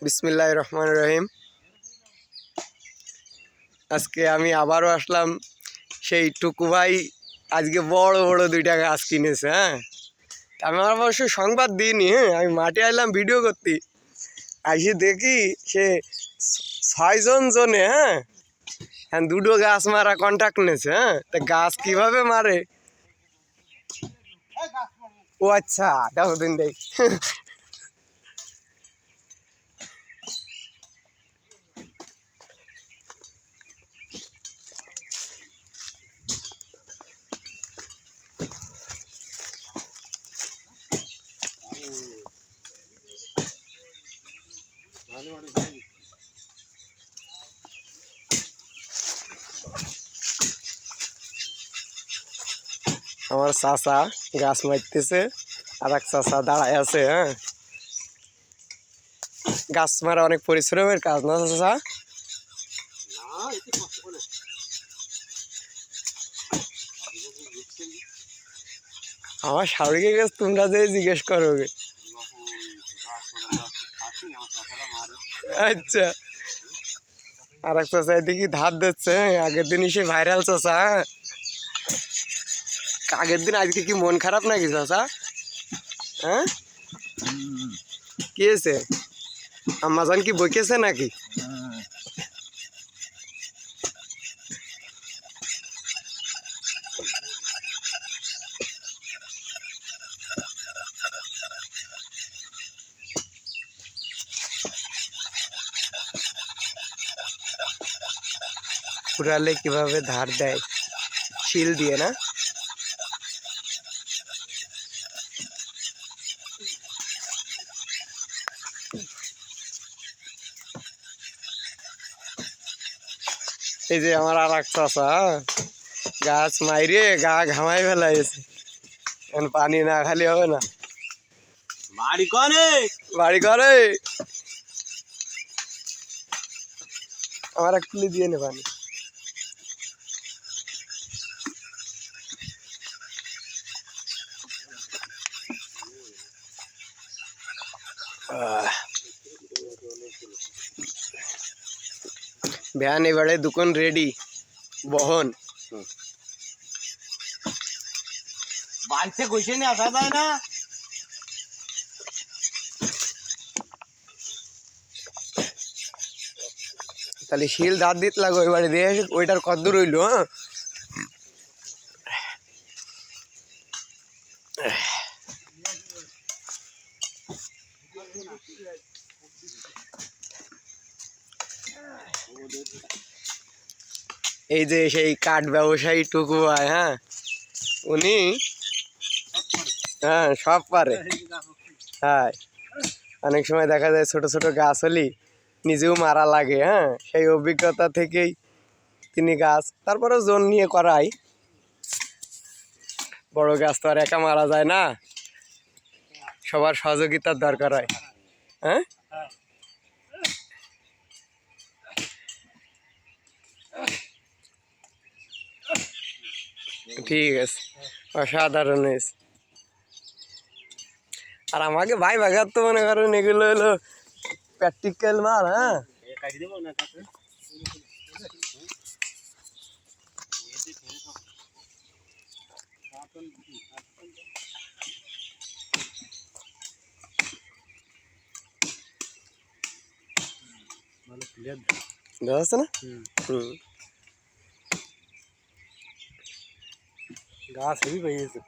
বিসমিল্লাহির রহমানির রহিম। আজকে আমি আবারও আসলাম। সেই টুকু ভাই আজকে বড় বড় দুইটা গাছ কিনেছে। আমি অবশ্য সংবাদ দিইনি। আমি মাঠে আইলাম ভিডিও করতে, আইসে দেখি সে 6 জনে দুটো গাছ মারা কন্ট্রাক্ট নিয়েছে। তা গাছ কিভাবে মারে? ও আচ্ছা, দেখো দিন দেখ। আমার চাচা গাছ মারতেছে, আর এক চাচা দাঁড়ায় আছে। গাছ মারা অনেক পরিশ্রমের কাজ না চাচা? আমার শাহরিকের কাছে তোমরা যে জিজ্ঞেস করো। আচ্ছা, আর এক চাচা এদিকে ধার দিচ্ছে। আগের দিনই সে ভাইরাল চাচা। আগের দিন আজকে কি মন খারাপ নাকি চাচা? কি হয়েছে? আম্মাজান কি বকেছে নাকি? কুড়ালে কিভাবে ধার দেয়? শিল দিয়ে না? এই যে আমার আর এক চাচা গাছ মাইরে গা ঘামাই ফেলাইছে। পানি না খালি হবে না। বাড়ি করে আমার এক তুলি দিয়ে নে পানি। ভ্যান এবারে দোকান রেডি বহন। বাড়িতে কইছে না আসা যায় না। তাহলে শিল দাঁত দিতে লাগো এবারে দিয়ে ওইটার কদ্দূর রইল। এই যে সেই কাঠ ব্যবসায়ী টুকু ভাই, উনি সব পারে। অনেক সময় দেখা যায় ছোট ছোট গাছ হলি নিজেও মারা লাগে। সেই অভিজ্ঞতা থেকেই তিনি গাছ তারপরেও জোন নিয়ে করাই। বড় গাছ তো আর একা মারা যায় না, সবার সহযোগিতার দরকার হয়। ঠিক আছে, অসাধারণ হয়েছে। আর আমাকে ভাই ভাগার তো মনে করেন এগুলো হলো প্র্যাকটিক্যাল মাল। দেখা না? গাছ হেভি পেয়েছে।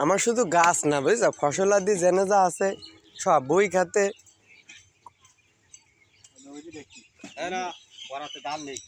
আমার শুধু গাছ না বুঝছো, ফসলাদি জেনে যা আছে সব বই খাতে। দাম নেই।